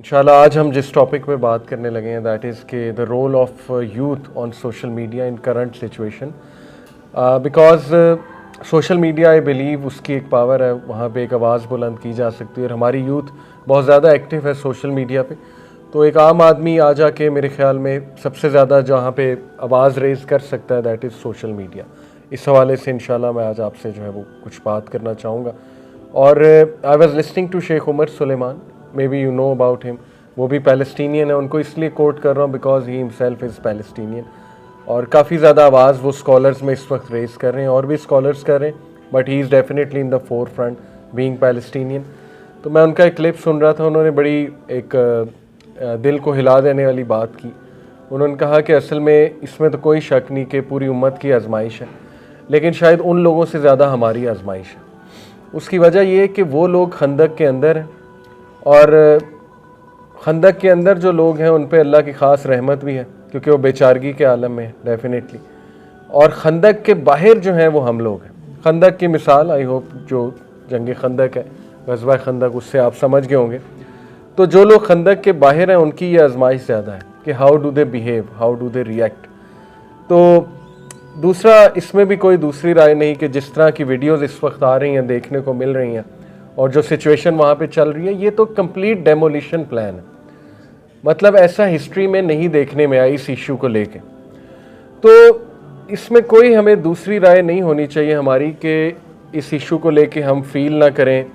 इंशाल्लाह आज हम जिस टॉपिक पे बात करने लगे हैं दैट इज़ के the role of youth on social media in current situation because social media I believe उसकी एक पावर है, वहाँ पे एक आवाज़ बुलंद की जा सकती है और हमारी यूथ बहुत ज़्यादा एक्टिव है सोशल मीडिया पे। तो एक आम आदमी आ जाके मेरे ख्याल में सबसे ज़्यादा जहाँ पे आवाज़ रेज़ कर सकता है दैट इज़ सोशल मीडिया। इस हवाले से इंशाल्लाह मैं आज आपसे जो है वो कुछ बात करना चाहूँगा। और I was listening to Sheikh Omar Suleiman, maybe you know about him. वो भी पैलेस्टीनियन है, उनको इसलिए कोट कर रहा हूँ because he himself is Palestinian. और काफ़ी ज़्यादा आवाज़ वो स्कॉलर्स में इस वक्त रेज़ कर रहे हैं और भी स्कॉलर्स कर रहे हैं, but he is definitely in the four front being Palestinian. तो मैं उनका एक क्लिप सुन रहा था, उन्होंने बड़ी एक दिल को हिला देने वाली बात की। उन्होंने कहा कि असल में इसमें तो कोई शक नहीं कि पूरी उम्मत की आजमाइश है, लेकिन शायद उन लोगों से ज़्यादा हमारी आजमाइश है। उसकी वजह यह है कि वो लोग खंदक के अंदर हैं और खंदक के अंदर जो लोग हैं उन पे अल्लाह की ख़ास रहमत भी है क्योंकि वो बेचारगी के आलम में है डेफिनेटली। और खंदक के बाहर जो हैं वो हम लोग हैं। खंदक की मिसाल आई होप जो जंग खंदक है, ग़ज़वा खंदक, उससे आप समझ गए होंगे। तो जो लोग खंदक के बाहर हैं उनकी ये आजमाइश ज़्यादा है कि how do they behave, how do they react. तो दूसरा, इसमें भी कोई दूसरी राय नहीं कि जिस तरह की वीडियोस इस वक्त आ रही हैं, देखने को मिल रही हैं और जो सिचुएशन वहाँ पे चल रही है, ये तो कंप्लीट डेमोलिशन प्लान है। मतलब ऐसा हिस्ट्री में नहीं देखने में आया इस इशू को लेके। तो इसमें कोई हमें दूसरी राय नहीं होनी चाहिए हमारी कि इस इशू को लेके हम फील ना करें।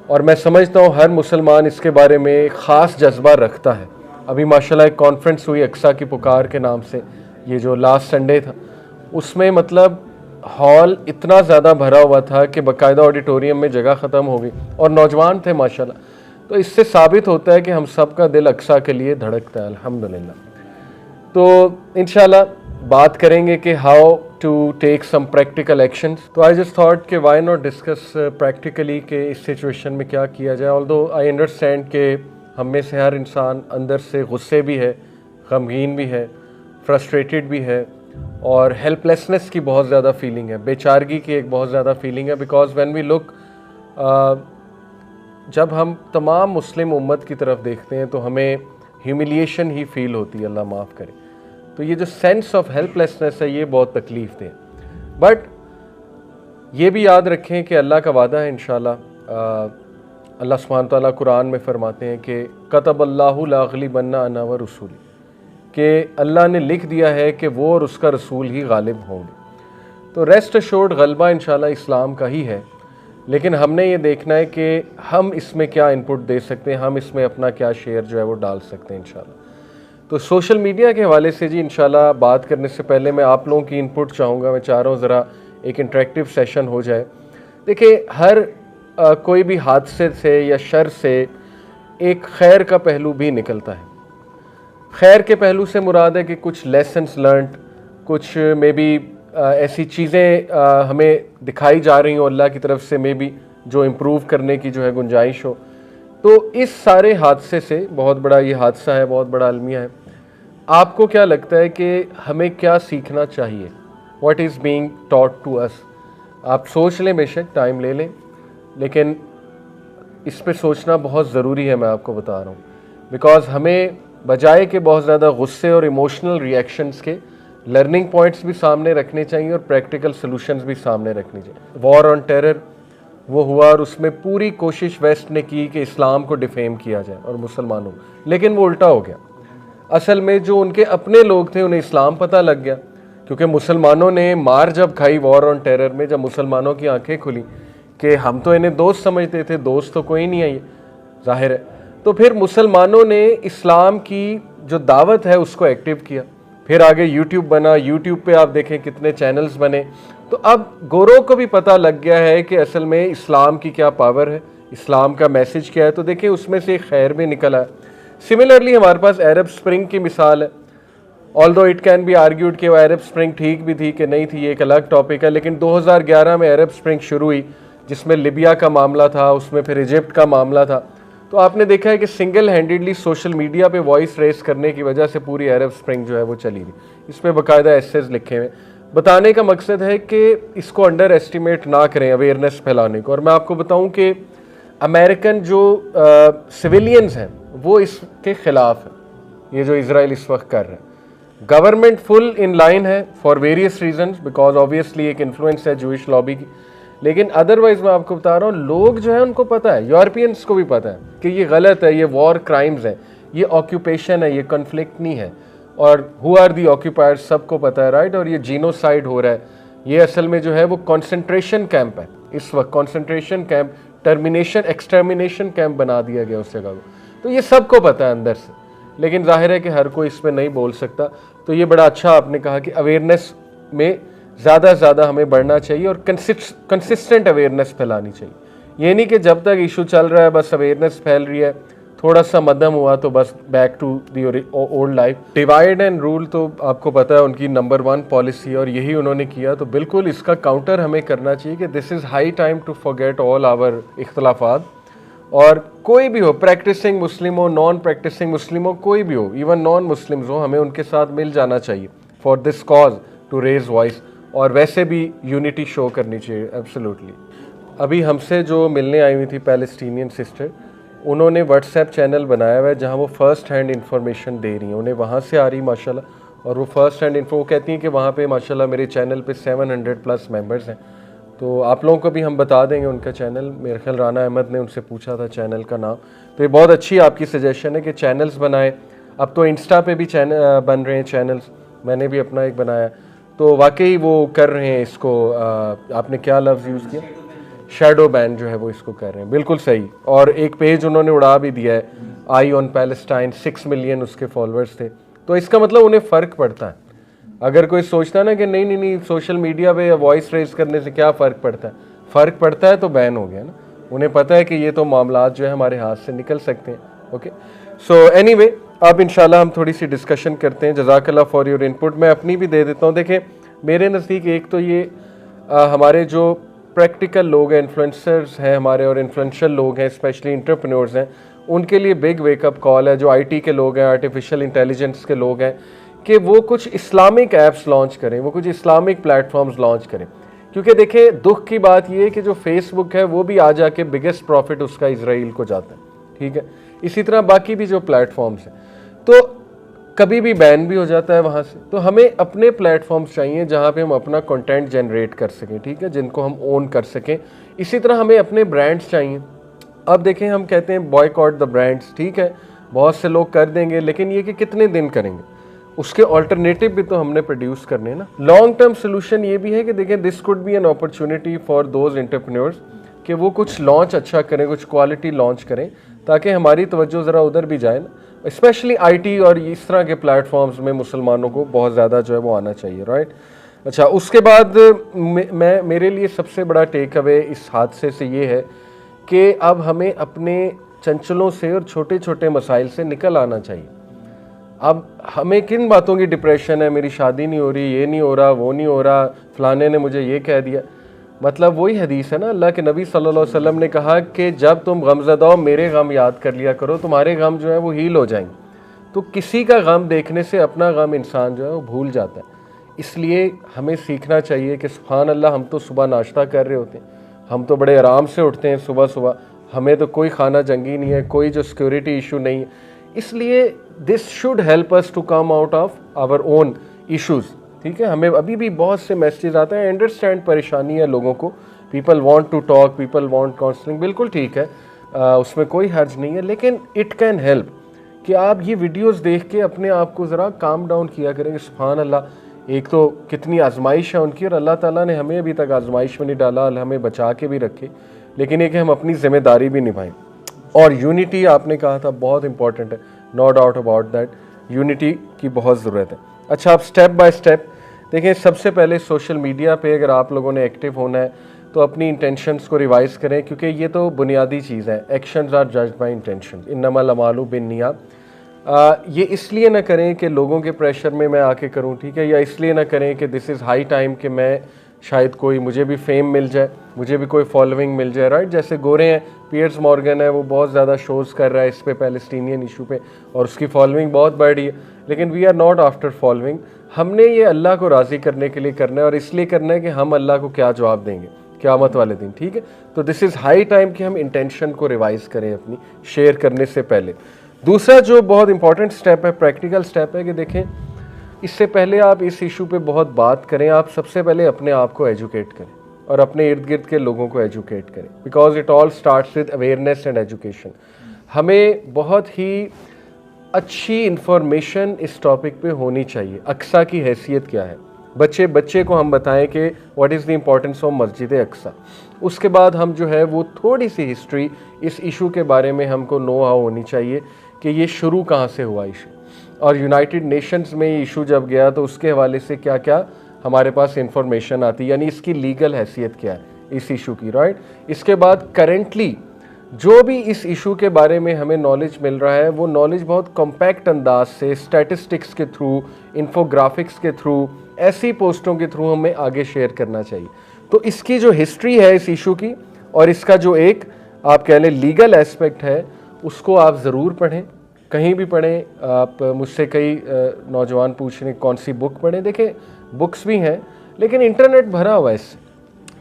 और मैं समझता हूँ हर मुसलमान इसके बारे में ख़ास जज्बा रखता है। अभी माशाल्लाह एक कॉन्फ्रेंस हुई अक्सा की पुकार के नाम से, ये जो लास्ट संडे था, उसमें मतलब हॉल इतना ज़्यादा भरा हुआ था कि बाकायदा ऑडिटोरियम में जगह ख़त्म हो गई और नौजवान थे माशाल्लाह। तो इससे साबित होता है कि हम सब का दिल अक्सा के लिए धड़कता है अल्हम्दुलिल्लाह। तो इंशाल्लाह बात करेंगे कि how to take some practical actions. तो आई जस्ट थॉट कि व्हाई नॉट डिस्कस प्रैक्टिकली कि इस सिचुएशन में क्या किया जाए। ऑल्दो आई अंडरस्टैंड कि हम में से हर इंसान अंदर से गुस्से भी है, गमगीन भी है, फ्रस्ट्रेटेड भी है और हेल्पलेसनेस की बहुत ज़्यादा फीलिंग है, बेचारगी की एक बहुत ज़्यादा फीलिंग है। बिकॉज व्हेन वी लुक, जब हम तमाम मुस्लिम उम्मत की तरफ देखते हैं तो हमें ह्यूमिलिएशन ही फील होती है, अल्लाह माफ़ करे। तो ये जो सेंस ऑफ हेल्पलेसनेस है ये बहुत तकलीफ दे। बट ये भी याद रखें कि अल्लाह का वादा है इंशाल्लाह। अल्लाह सुब्हान तआला कुरान में फरमाते हैं कि कतबल्लाहु ला अग़लिबन्ना अना व रसूली, कि अल्लाह ने लिख दिया है कि वो और उसका रसूल ही गालिब होंगे। तो रेस्ट अश्योर्ड गलबा इंशाल्लाह इस्लाम का ही है, लेकिन हमने ये देखना है कि हम इसमें क्या इनपुट दे सकते हैं, हम इसमें अपना क्या शेयर जो है वो डाल सकते हैं इंशाल्लाह। तो सोशल मीडिया के हवाले से जी इंशाल्लाह बात करने से पहले मैं आप लोगों की इनपुट चाहूँगा। मैं चाह रहा हूँ ज़रा एक इंटरेक्टिव सेशन हो जाए। देखिए, हर कोई भी हादसे से या शर से एक खैर का पहलू भी निकलता है। खैर के पहलू से मुराद है कि कुछ लेसन्स लर्नड, कुछ मे बी ऐसी चीज़ें हमें दिखाई जा रही हो अल्लाह की तरफ से, मे बी जो इम्प्रूव करने की जो है गुंजाइश हो। तो इस सारे हादसे से, बहुत बड़ा ये हादसा है, बहुत बड़ा अलमिया है, आपको क्या लगता है कि हमें क्या सीखना चाहिए? What is being taught to us? आप सोच लें, बेशक टाइम ले लें, लेकिन इस पे सोचना बहुत ज़रूरी है, मैं आपको बता रहा हूँ। बिकॉज हमें बजाय के बहुत ज़्यादा गुस्से और इमोशनल रिएक्शंस के लर्निंग पॉइंट्स भी सामने रखने चाहिए और प्रैक्टिकल सॉल्यूशंस भी सामने रखनी चाहिए। वॉर ऑन टेरर वो हुआ और उसमें पूरी कोशिश वेस्ट ने की कि इस्लाम को डिफेम किया जाए और मुसलमानों, लेकिन वो उल्टा हो गया। असल में जो उनके अपने लोग थे उन्हें इस्लाम पता लग गया, क्योंकि मुसलमानों ने मार जब खाई वॉर ऑन टेरर में, जब मुसलमानों की आंखें खुली कि हम तो इन्हें दोस्त समझते थे, दोस्त तो कोई नहीं है ये, जाहिर है। तो फिर मुसलमानों ने इस्लाम की जो दावत है उसको एक्टिव किया। फिर आगे यूट्यूब बना, यूट्यूब पे आप देखें कितने चैनल्स बने। तो अब गोरों को भी पता लग गया है कि असल में इस्लाम की क्या पावर है, इस्लाम का मैसेज क्या है। तो देखिए उसमें से खैर भी निकला है। सिमिलरली हमारे पास अरब स्प्रिंग की मिसाल है। Although it can be argued कि वो अरब स्प्रिंग ठीक भी थी कि नहीं थी, ये एक अलग टॉपिक है, लेकिन 2011 में अरब स्प्रिंग शुरू हुई जिसमें लिबिया का मामला था, उसमें फिर इजिप्ट का मामला था। तो आपने देखा है कि सिंगल हैंडेडली सोशल मीडिया पे वॉइस रेस करने की वजह से पूरी अरब स्प्रिंग जो है वो चली थी। इस पर बाकायदा एसेज लिखे हुए। बताने का मकसद है कि इसको अंडर एस्टिमेट ना करें, अवेयरनेस फैलाने को। और मैं आपको बताऊं कि अमेरिकन जो सिविलियंस हैं वो इसके ख़िलाफ़ है, ये जो इज़राइल इस वक्त कर रहा है। गवर्नमेंट फुल इन लाइन है for various reasons, because obviously एक इन्फ्लुएंस है जूइश लॉबी की, लेकिन अदरवाइज मैं आपको बता रहा हूँ लोग जो है उनको पता है, यूरोपियंस को भी पता है कि ये गलत है, ये वॉर क्राइम्स है, ये ऑक्यूपेशन है, ये कन्फ्लिक्ट नहीं है, और हु आर दी ऑक्यूपायर्स सबको पता है, राइट। और ये जीनोसाइड हो रहा है, ये असल में जो है वो कॉन्सेंट्रेशन कैंप है इस वक्त, concentration camp, termination extermination camp बना दिया गया उस जगह को। तो ये सबको पता है अंदर से, लेकिन जाहिर है कि हर कोई इस पर नहीं बोल सकता। तो ये बड़ा अच्छा आपने कहा कि अवेयरनेस में ज़्यादा से ज़्यादा हमें बढ़ना चाहिए और कंसिस्टेंट अवेयरनेस फैलानी चाहिए। ये नहीं कि जब तक इशू चल रहा है बस अवेयरनेस फैल रही है, थोड़ा सा मध्यम हुआ तो बस back to the old life. Divide and rule तो आपको पता है उनकी नंबर 1 पॉलिसी, और यही उन्होंने किया। तो बिल्कुल इसका काउंटर हमें करना चाहिए कि this is high time to forget all our इख्तलाफात, और कोई भी हो, प्रैक्टिसिंग मुस्लिम हो, नॉन प्रैक्टिसिंग मुस्लिम हो, कोई भी हो, इवन नॉन मुस्लिम्स हो, हमें उनके साथ मिल जाना चाहिए for this cause to raise voice, और वैसे भी यूनिटी शो करनी चाहिए एब्सोल्युटली। अभी हमसे जो मिलने आई हुई थी पैलेस्टीनियन सिस्टर, उन्होंने व्हाट्सएप चैनल बनाया हुआ है जहाँ वो फ़र्स्ट हैंड इंफॉर्मेशन दे रही हैं, उन्हें वहाँ से आ रही माशाल्लाह, और वो फ़र्स्ट हैंड वो कहती हैं कि वहाँ पे माशाल्लाह मेरे चैनल पे 700+ मेंबर्स हैं। तो आप लोगों को भी हम बता देंगे उनका चैनल, मेरे ख्याल राना अहमद ने उनसे पूछा था चैनल का नाम। तो ये बहुत अच्छी आपकी सजेशन है कि चैनल्स बनाएं। अब तो इंस्टा पे भी चैनल बन रहे हैं चैनल्स, मैंने भी अपना एक बनाया, तो वाकई वो कर रहे हैं इसको। आपने क्या लफ्ज़ यूज़ किया, शैडो बैन जो है वो इसको कर रहे हैं, बिल्कुल सही। और एक पेज उन्होंने उड़ा भी दिया है, आई ऑन पैलेस्टाइन, 6 मिलियन उसके फॉलोअर्स थे। तो इसका मतलब उन्हें फ़र्क पड़ता है। अगर कोई सोचता ना कि नहीं नहीं नहीं सोशल मीडिया पे या वॉइस रेज करने से क्या फ़र्क पड़ता है, फ़र्क पड़ता है तो बैन हो गया ना। उन्हें पता है कि ये तो मामलात जो है हमारे हाथ से निकल सकते हैं। ओके, सो एनीवे अब इंशाल्लाह हम थोड़ी सी डिस्कशन करते हैं। जज़ाकल्लाह फॉर योर इनपुट। मैं अपनी भी दे देता हूँ। देखें मेरे नज़दीक एक तो ये हमारे जो प्रैक्टिकल लोग हैं, इन्फ्लुएंसर्स हैं हमारे, और इन्फ्लुएंशियल लोग हैं, स्पेशली एंटरप्रेन्योर्स हैं, उनके लिए बिग वेकअप कॉल है। जो आईटी के लोग हैं, आर्टिफिशियल इंटेलिजेंस के लोग हैं, कि वो कुछ इस्लामिक ऐप्स लॉन्च करें, वो कुछ इस्लामिक प्लेटफॉर्म्स लॉन्च करें। क्योंकि देखें दुख की बात ये है कि जो फेसबुक है वो भी आ जाके बिगेस्ट प्रॉफिट उसका इजराइल को जाता है, ठीक है। इसी तरह बाकी भी जो प्लेटफॉर्म्स हैं तो कभी भी बैन भी हो जाता है वहाँ से। तो हमें अपने प्लेटफॉर्म्स चाहिए जहाँ पे हम अपना कंटेंट जनरेट कर सकें, ठीक है, जिनको हम ओन कर सकें। इसी तरह हमें अपने ब्रांड्स चाहिए। अब देखें हम कहते हैं बॉयकॉट द ब्रांड्स, ठीक है, बहुत से लोग कर देंगे, लेकिन ये कि कितने दिन करेंगे, उसके ऑल्टरनेटिव भी तो हमने प्रोड्यूस करने हैं ना। लॉन्ग टर्म सोल्यूशन ये भी है कि देखें this could be an opportunity for those entrepreneurs कि वो कुछ लॉन्च अच्छा करें, कुछ क्वालिटी लॉन्च करें, ताकि हमारी तवज्जो ज़रा उधर भी जाए ना। स्पेशली आईटी और इस तरह के प्लेटफॉर्म्स में मुसलमानों को बहुत ज़्यादा जो है वो आना चाहिए, राइट। अच्छा, उसके बाद मेरे लिए सबसे बड़ा टेक अवे इस हादसे से ये है कि अब हमें अपने चंचलों से और छोटे छोटे मसाइल से निकल आना चाहिए। अब हमें किन बातों की डिप्रेशन है, मेरी शादी नहीं हो रही, ये नहीं हो रहा, वो नहीं हो रहा, फलाने ने मुझे ये कह दिया। मतलब वही हदीस है ना, अल्लाह के नबी सल्लल्लाहु अलैहि वसल्लम ने कहा कि जब तुम गमज़दा हो मेरे गम याद कर लिया करो, तुम्हारे गम जो है वो हील हो जाएंगे। तो किसी का गम देखने से अपना गम इंसान जो है वो भूल जाता है। इसलिए हमें सीखना चाहिए कि सुभान अल्लाह, हम तो सुबह नाश्ता कर रहे होते हैं, हम तो बड़े आराम से उठते हैं सुबह सुबह, हमें तो कोई खाना जंगी नहीं है, कोई जो सिक्योरिटी इशू नहीं है। इसलिए this should help us to come out of our own issues, ठीक है। हमें अभी भी बहुत से मैसेज आते हैं, अंडरस्टैंड परेशानी है लोगों को, people want to talk, people want counselling, बिल्कुल ठीक है, उसमें कोई हर्ज नहीं है। लेकिन इट कैन हेल्प कि आप ये वीडियोस देख के अपने आप को ज़रा काम डाउन किया करेंगे। सुभान अल्लाह, एक तो कितनी आजमाइश है उनकी, और अल्लाह ताला ने हमें अभी तक आजमाइश में नहीं डाला, हमें बचा के भी रखे, लेकिन ये कि हम अपनी ज़िम्मेदारी भी निभाएं। और यूनिटी आपने कहा था बहुत इंपॉर्टेंट है, no doubt about that, unity की बहुत ज़रूरत है। अच्छा, आप स्टेप बाय स्टेप देखें। सबसे पहले सोशल मीडिया पे अगर आप लोगों ने एक्टिव होना है तो अपनी इंटेंशंस को रिवाइज़ करें, क्योंकि ये तो बुनियादी चीज़ है। Actions are judged by intention, इन्नमल अमालु बिन्नियात। ये इसलिए ना करें कि लोगों के प्रेशर में मैं आके करूं, ठीक है, या इसलिए ना करें कि दिस इज़ हाई टाइम कि मैं शायद कोई मुझे भी फेम मिल जाए, मुझे भी कोई फॉलोइंग मिल जाए, राइट। जैसे गोरे हैं, पियर्स मॉर्गन है, वो बहुत ज़्यादा शोज़ कर रहा है इस पे, पैलेस्टीनियन इशू पे, और उसकी फॉलोइंग बहुत बढ़ रही है। लेकिन we are not after following, हमने ये अल्लाह को राज़ी करने के लिए करना है, और इसलिए करना है कि हम अल्लाह को क्या जवाब देंगे क़यामत वाले दिन, ठीक है। तो दिस इज़ हाई टाइम कि हम इंटेंशन को रिवाइज़ करें अपनी शेयर करने से पहले। दूसरा जो बहुत इंपॉर्टेंट स्टेप है, प्रैक्टिकल स्टेप है कि देखें, इससे पहले आप इस इशू पे बहुत बात करें, आप सबसे पहले अपने आप को एजुकेट करें और अपने इर्द गिर्द के लोगों को एजुकेट करें, because it all starts with awareness and education. हमें बहुत ही अच्छी इंफॉर्मेशन इस टॉपिक पे होनी चाहिए। अक्सा की हैसियत क्या है, बच्चे को हम बताएं कि what is the importance of मस्जिद अक्सा। उसके बाद हम जो है वो थोड़ी सी हिस्ट्री इस इशू के बारे में हमको नो हाउ होनी चाहिए कि ये शुरू कहाँ से हुआ इशू, और यूनाइटेड नेशंस में ये इशू जब गया तो उसके हवाले से क्या क्या हमारे पास इंफॉर्मेशन आती है, यानी इसकी लीगल हैसियत क्या है इस इशू की, राइट। इसके बाद करेंटली जो भी इस इशू के बारे में हमें नॉलेज मिल रहा है वो नॉलेज बहुत कॉम्पैक्ट अंदाज से स्टैटिस्टिक्स के थ्रू, इन्फोग्राफिक्स के थ्रू, ऐसी पोस्टों के थ्रू हमें आगे शेयर करना चाहिए। तो इसकी जो हिस्ट्री है इस इशू की और इसका जो एक आप कह लें लीगल एस्पेक्ट है, उसको आप ज़रूर पढ़ें, कहीं भी पढ़ें। आप मुझसे कई नौजवान पूछ रहे हैं कौन सी बुक पढ़ें। देखें, बुक्स भी हैं लेकिन इंटरनेट भरा हुआ है इससे।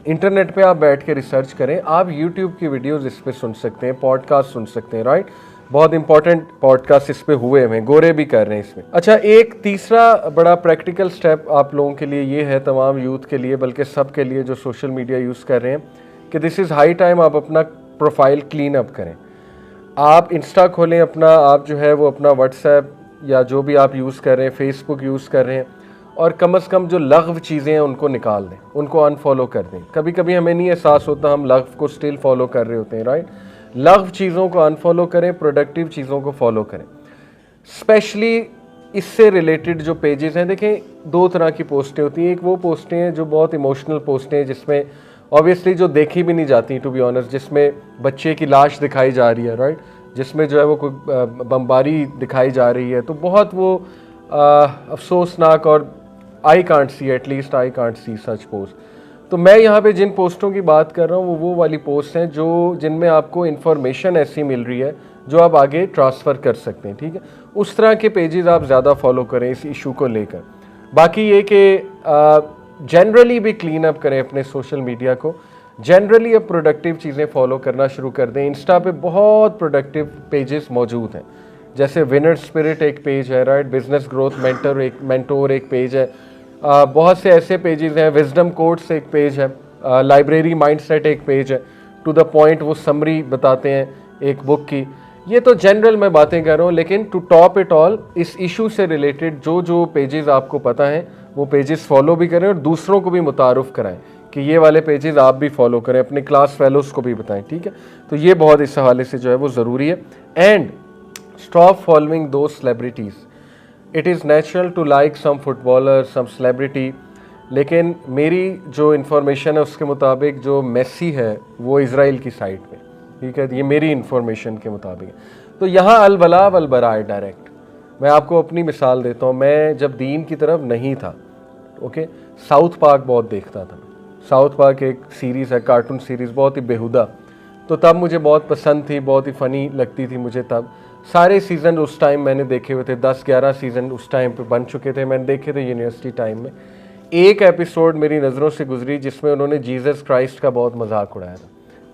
इंटरनेट पे आप बैठ के रिसर्च करें, आप यूट्यूब की वीडियोस इस पे सुन सकते हैं, पॉडकास्ट सुन सकते हैं, राइट। बहुत इंपॉर्टेंट पॉडकास्ट इस पे हुए हैं, गोरे भी कर रहे हैं इसमें। अच्छा, एक तीसरा बड़ा प्रैक्टिकल स्टेप आप लोगों के लिए ये है, तमाम यूथ के लिए, बल्कि सब के लिए जो सोशल मीडिया यूज़ कर रहे हैं, कि दिस इज़ हाई टाइम आप अपना प्रोफाइल क्लीन अप करें। आप इंस्टा खोलें अपना, आप जो है वो अपना व्हाट्सएप या जो भी आप यूज़ कर रहे हैं, फेसबुक यूज़ कर रहे हैं, और कम से कम जो लग़्व चीज़ें हैं उनको निकाल दें, उनको अनफॉलो कर दें। कभी कभी हमें नहीं एहसास होता, हम लग़्व को स्टिल फॉलो कर रहे होते हैं, राइट। लग़्व चीज़ों को अनफॉलो करें, प्रोडक्टिव चीज़ों को फॉलो करें। स्पेशली इससे रिलेटेड जो पेजेस हैं, देखें दो तरह की पोस्टें होती हैं। एक वो पोस्टें हैं जो बहुत इमोशनल पोस्टें हैं, जिसमें ऑब्वियसली जो देखी भी नहीं जाती, टू बी ऑनेस्ट, जिसमें बच्चे की लाश दिखाई जा रही है, राइट, जिसमें जो है वो कोई बमबारी दिखाई जा रही है, तो बहुत वो अफसोसनाक, और I can't see, at least I can't see such post. तो मैं यहाँ पे जिन पोस्टों की बात कर रहा हूँ वो वाली पोस्ट हैं जो जिनमें आपको इन्फॉर्मेशन ऐसी मिल रही है जो आप आगे ट्रांसफ़र कर सकते हैं, ठीक है। उस तरह के पेजेस आप ज़्यादा फॉलो करें इस इशू को लेकर। बाकी ये कि जनरली भी क्लीन अप करें अपने सोशल मीडिया को, जनरली अब प्रोडक्टिव चीज़ें फॉलो करना शुरू कर दें। इंस्टा पे बहुत प्रोडक्टिव पेजेस मौजूद हैं, जैसे विनर स्पिरिट एक पेज है, राइट, बिजनेस ग्रोथ मेंटोर एक पेज है, बहुत से ऐसे पेजेस हैं, विजडम कोट्स एक पेज है, लाइब्रेरी माइंडसेट एक पेज है, टू द पॉइंट वो समरी बताते हैं एक बुक की। ये तो जनरल मैं बातें कर रहा हूँ, लेकिन टू टॉप इट ऑल, इस इशू से रिलेटेड जो जो पेजेस आपको पता हैं वो पेजेस फॉलो भी करें और दूसरों को भी मुतारुफ कराएं कि ये वाले पेजेस आप भी फॉलो करें, अपने क्लास फेलोज़ को भी बताएं, ठीक है। तो ये बहुत इस हवाले से जो है वो ज़रूरी है। And stop following those celebrities. It is natural to like some footballer, some celebrity, लेकिन मेरी जो इन्फॉर्मेशन है उसके मुताबिक जो मेसी है वो इज़राइल की साइड पे, ठीक है, ये मेरी इन्फॉर्मेशन के मुताबिक है। तो यहाँ अल वला वल बरा है डायरेक्ट। मैं आपको अपनी मिसाल देता हूँ, मैं जब दीन की तरफ नहीं था, ओके, साउथ पार्क बहुत देखता था। साउथ पार्क एक सीरीज़ है, कार्टून सीरीज़, बहुत ही बेहुदा, तो तब मुझे बहुत पसंद थी, बहुत ही फ़नी लगती थी मुझे तब। सारे सीज़न उस टाइम मैंने देखे हुए थे, 10-11 सीज़न उस टाइम पे बन चुके थे, मैंने देखे थे यूनिवर्सिटी टाइम में। एक एपिसोड मेरी नज़रों से गुजरी जिसमें उन्होंने जीसस क्राइस्ट का बहुत मजाक उड़ाया था,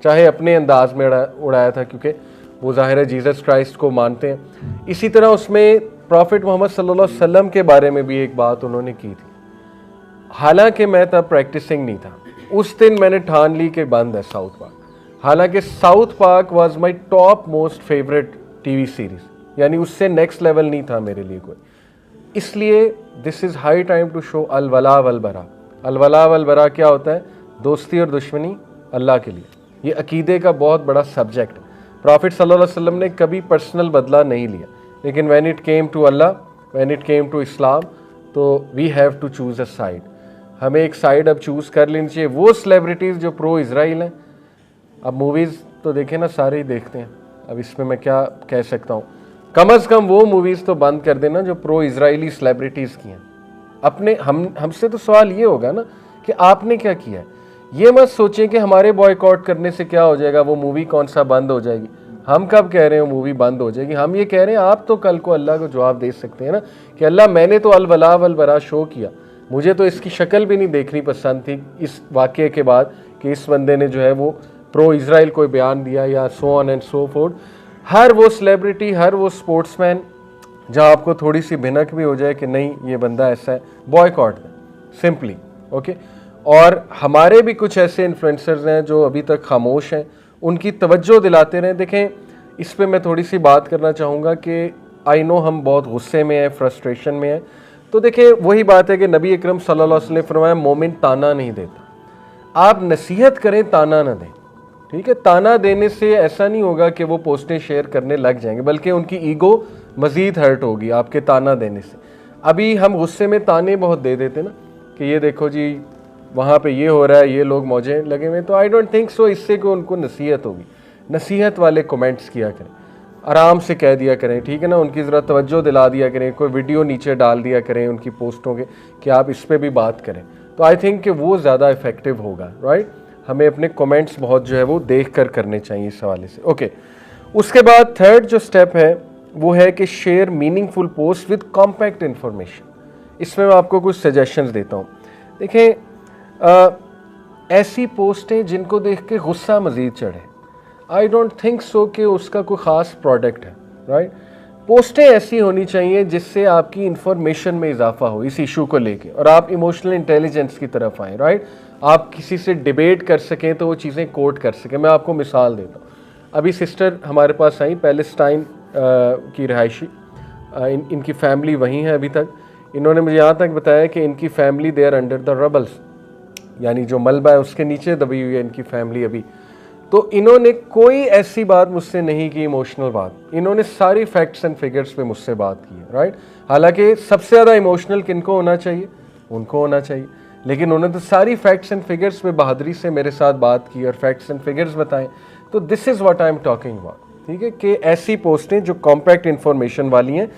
चाहे अपने अंदाज में उड़ाया था, क्योंकि वो ज़ाहिर है जीसस क्राइस्ट को मानते हैं। इसी तरह उसमें प्रॉफिट मोहम्मद सल्लल्लाहु अलैहि वसल्लम के बारे में भी एक बात उन्होंने की थी। हालांकि मैं तब प्रैक्टिसिंग नहीं था, उस दिन मैंने ठान ली कि बंद है साउथ पार्क। हालांकि south park was my top most favourite TV series, यानी उससे नेक्स्ट लेवल नहीं था मेरे लिए कोई। इसलिए this is high time to show अल वला वल बरा। अल वला वल बरा क्या होता है? दोस्ती और दुश्मनी अल्लाह के लिए। ये अकीदे का बहुत बड़ा सब्जेक्ट है। प्रॉफिट सल्लल्लाहु अलैहि वसल्लम ने कभी पर्सनल बदला नहीं लिया, लेकिन when it came to Allah, when it came to Islam, तो we have to choose a side. हमें एक साइड अब चूज़ कर लेनी चाहिए। वो सेलिब्रिटीज़ जो प्रो इज़राइल हैं, अब मूवीज़ तो देखें ना, सारे ही देखते हैं, अब इसमें मैं क्या कह सकता हूँ। कम से कम वो मूवीज़ तो बंद कर देना जो प्रो इज़राइली सेलिब्रिटीज़ की हैं। अपने हमसे तो सवाल ये होगा ना कि आपने क्या किया है। ये मत सोचें कि हमारे बॉयकॉट करने से क्या हो जाएगा, वो मूवी कौन सा बंद हो जाएगी। हम कब कह रहे हैं मूवी बंद हो जाएगी? हम ये कह रहे हैं आप तो कल को अल्लाह को जवाब दे सकते हैं ना कि अल्लाह, मैंने तो अल वला वल बरा शो किया, मुझे तो इसकी शक्ल भी नहीं देखनी पसंद थी इस वाक़े के बाद कि इस बंदे ने जो है वो प्रो इज़राइल कोई बयान दिया या so on and so forth. हर वो सेलिब्रिटी, हर वो स्पोर्ट्समैन जहाँ आपको थोड़ी सी भिनक भी हो जाए कि नहीं ये बंदा ऐसा है, बॉयकॉट दें सिंपली, ओके। और हमारे भी कुछ ऐसे इन्फ्लुएंसर्स हैं जो अभी तक खामोश हैं, उनकी तवज्जो दिलाते रहें। देखें, इस पे मैं थोड़ी सी बात करना चाहूँगा कि आई नो हम बहुत गुस्से में हैं, फ्रस्ट्रेशन में हैं, तो देखिए वही बात है कि नबी अकरम सल्लल्लाहु अलैहि वसल्लम ने फरमाया मोमिन ताना नहीं देता। आप नसीहत करें, ताना ना दें, ठीक है। ताना देने से ऐसा नहीं होगा कि वो पोस्टें शेयर करने लग जाएंगे, बल्कि उनकी ईगो मज़ीद हर्ट होगी आपके ताना देने से। अभी हम गुस्से में ताने बहुत दे देते ना कि ये देखो जी वहाँ पे ये हो रहा है, ये लोग मौजे लगे हुए, तो आई डोंट थिंक सो इससे कोई उनको नसीहत होगी। नसीहत वाले कमेंट्स किया करें, आराम से कह दिया करें, ठीक है ना, उनकी ज़रा तवज्जो दिला दिया करें, कोई वीडियो नीचे डाल दिया करें उनकी पोस्टों के कि आप इस पर भी बात करें, तो आई थिंक कि वो ज़्यादा इफ़ेक्टिव होगा, राइट। हमें अपने कमेंट्स बहुत जो है वो देख कर करने चाहिए इस हवाले से, ओके। उसके बाद थर्ड जो स्टेप है वो है कि share meaningful post with compact information. इसमें मैं आपको कुछ सजेशंस देता हूँ। देखें, ऐसी पोस्टें जिनको देख के गुस्सा मज़ीद चढ़े, आई डोंट थिंक सो कि उसका कोई ख़ास प्रोडक्ट है, राइट। पोस्टें ऐसी होनी चाहिए जिससे आपकी इंफॉर्मेशन में इजाफा हो इस इशू को लेके और आप इमोशनल इंटेलिजेंस की तरफ आएँ, राइट। आप किसी से डिबेट कर सकें तो वो चीज़ें कोट कर सकें। मैं आपको मिसाल देता हूँ, अभी सिस्टर हमारे पास आई पैलेस्टाइन की रहायशी, इनकी फैमिली वहीं है अभी तक। इन्होंने मुझे यहाँ तक बताया कि इनकी फैमिली देयर अंडर द रबल्स, यानी जो मलबा है उसके नीचे दबी हुई है इनकी फैमिली अभी। तो इन्होंने कोई ऐसी बात मुझसे नहीं की इमोशनल बात, इन्होंने सारी फैक्ट्स एंड फिगर्स पे मुझसे बात की है, राइट। हालांकि सबसे ज़्यादा इमोशनल किनको होना चाहिए, उनको होना चाहिए, लेकिन उन्होंने तो सारी फैक्ट्स एंड फिगर्स पे बहादुरी से मेरे साथ बात की और फैक्ट्स एंड फिगर्स बताएं। तो this is what I am talking about, ठीक है, कि ऐसी पोस्टें जो कॉम्पैक्ट इन्फॉर्मेशन वाली हैं,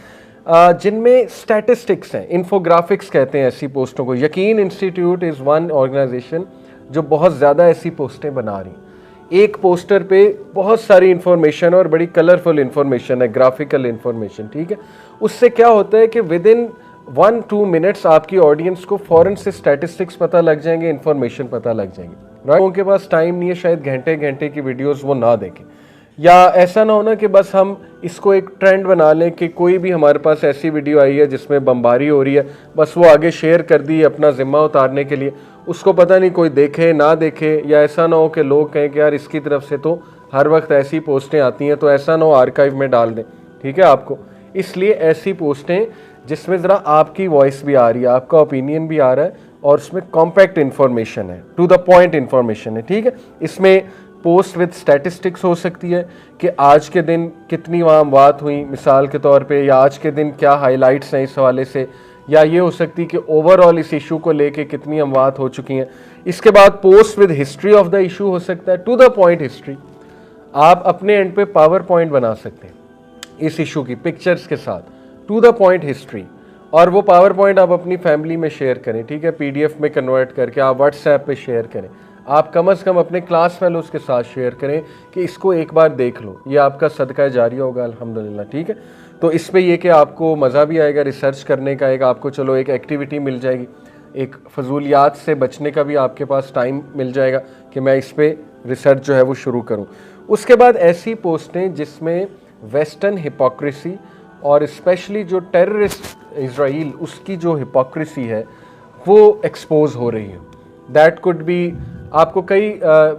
जिनमें स्टैटिस्टिक्स हैं, इन्फोग्राफिक्स कहते हैं ऐसी पोस्टों को। यकीन इंस्टीट्यूट इज़ वन ऑर्गेनाइजेशन जो बहुत ज़्यादा ऐसी पोस्टें बना रही हैं। एक पोस्टर पे बहुत सारी इन्फॉर्मेशन और बड़ी कलरफुल इन्फॉर्मेशन है, ग्राफिकल इन्फॉर्मेशन, ठीक है। उससे क्या होता है कि विद इन 1-2 मिनट्स आपकी ऑडियंस को फ़ौरन से स्टैटिस्टिक्स पता लग जाएंगे, इन्फॉर्मेशन पता लग जाएंगे, राइट। उनके पास टाइम नहीं है शायद घंटे घंटे की वीडियोस वो ना देखें, या ऐसा ना होना कि बस हम इसको एक ट्रेंड बना लें कि कोई भी हमारे पास ऐसी वीडियो आई है जिसमें बमबारी हो रही है, बस वो आगे शेयर कर दी अपना ज़िम्मा उतारने के लिए, उसको पता नहीं कोई देखे ना देखे, या ऐसा ना हो कि लोग कहें कि यार इसकी तरफ से तो हर वक्त ऐसी पोस्टें आती हैं, तो ऐसा ना हो आर्काइव में डाल दें, ठीक है आपको। इसलिए ऐसी पोस्टें जिसमें ज़रा आपकी वॉइस भी आ रही है, आपका ओपिनियन भी आ रहा है और उसमें कॉम्पैक्ट इन्फॉर्मेशन है, टू द पॉइंट इन्फॉर्मेशन है, ठीक है। इसमें पोस्ट विद स्टैटिस्टिक्स हो सकती है कि आज के दिन कितनी वहाँ बात हुई मिसाल के तौर पे, या आज के दिन क्या हाइलाइट्स हैं इस हवाले से, या ये हो सकती है कि ओवरऑल इस इशू को लेके कितनी बात हो चुकी हैं। इसके बाद post with history of the issue हो सकता है, टू द पॉइंट हिस्ट्री। आप अपने एंड पे पावर पॉइंट बना सकते हैं इस इशू की पिक्चर्स के साथ, टू द पॉइंट हिस्ट्री, और वो पावर पॉइंट आप अपनी फैमिली में शेयर करें, ठीक है, PDF में कन्वर्ट करके आप व्हाट्सएप पे शेयर करें, आप कम से कम अपने क्लास फेलोज़ के साथ शेयर करें कि इसको एक बार देख लो, ये आपका सदका जारिया होगा अल्हम्दुलिल्लाह, ठीक है। तो इस पे ये कि आपको मज़ा भी आएगा रिसर्च करने का, एक आपको चलो एक एक्टिविटी मिल जाएगी, एक फजूलियात से बचने का भी आपके पास टाइम मिल जाएगा कि मैं इस पर रिसर्च जो है वो शुरू करूँ। उसके बाद ऐसी पोस्टें जिसमें वेस्टर्न हिपोक्रेसी और स्पेशली जो टेररिस्ट इज़राइल उसकी जो हिपोक्रेसी है वो एक्सपोज हो रही है। दैट कुड बी, आपको कई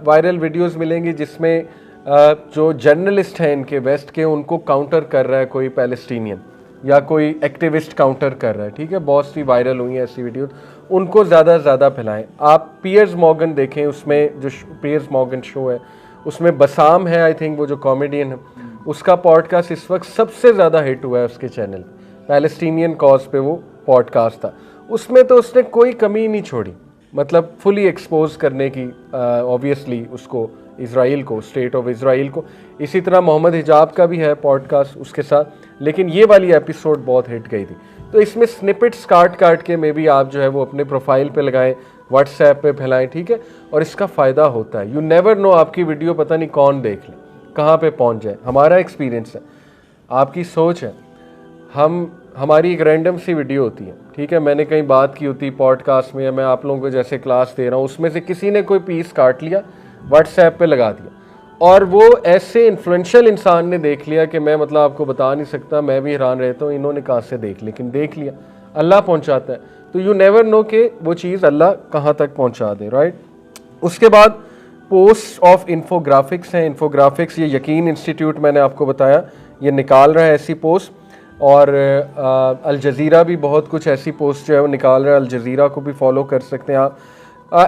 वायरल वीडियोस मिलेंगी जिसमें जो जर्नलिस्ट हैं इनके वेस्ट के, उनको काउंटर कर रहा है कोई पैलेस्टीनियन या कोई एक्टिविस्ट काउंटर कर रहा है, ठीक है। बहुत सी वायरल हुई हैं ऐसी वीडियोस, उनको ज़्यादा से ज़्यादा फैलाएं। आप पियर्स मॉर्गन देखें, उसमें जो पियर्स मॉर्गन शो है उसमें बसाम है, आई थिंक वो जो कॉमेडियन है, उसका पॉडकास्ट इस वक्त सबसे ज़्यादा हिट हुआ है उसके चैनल, पैलेस्टीनियन कॉज पे वो पॉडकास्ट था। उसमें तो उसने कोई कमी नहीं छोड़ी, मतलब फुली एक्सपोज करने की ऑब्वियसली उसको, इज़राइल को, स्टेट ऑफ इज़राइल को। इसी तरह मोहम्मद हिजाब का भी है पॉडकास्ट उसके साथ, लेकिन ये वाली एपिसोड बहुत हिट गई थी। तो इसमें स्निपेट्स काट काट के मे भी आप जो है वो अपने प्रोफाइल पे लगाएं, व्हाट्सएप पे फैलाएं, ठीक है। और इसका फ़ायदा होता है, यू नेवर नो, आपकी वीडियो पता नहीं कौन देख ले, कहाँ पे पहुँच जाए। हमारा एक्सपीरियंस है, आपकी सोच है, हमारी एक रैंडम सी वीडियो होती है, ठीक है, मैंने कहीं बात की होती पॉडकास्ट में, या मैं आप लोगों को जैसे क्लास दे रहा हूँ, उसमें से किसी ने कोई पीस काट लिया, व्हाट्सएप पे लगा दिया, और वो ऐसे इन्फ्लुएंशियल इंसान ने देख लिया कि मैं मतलब आपको बता नहीं सकता, मैं भी हैरान रहता हूँ इन्होंने कहाँ से देख, लेकिन देख लिया। अल्लाह पहुँचाता है, तो यू नेवर नो कि वो चीज़ अल्लाह कहाँ तक पहुँचा दे, राइट। उसके बाद पोस्ट ऑफ इन्फोग्राफिक्स हैं। इन्फोग्राफिक्स ये यकीन इंस्टीट्यूट मैंने आपको बताया ये निकाल रहा है ऐसी पोस्ट, और अल जज़ीरा भी बहुत कुछ ऐसी पोस्ट जो है वो निकाल रहा है, अल जज़ीरा को भी फॉलो कर सकते हैं आप।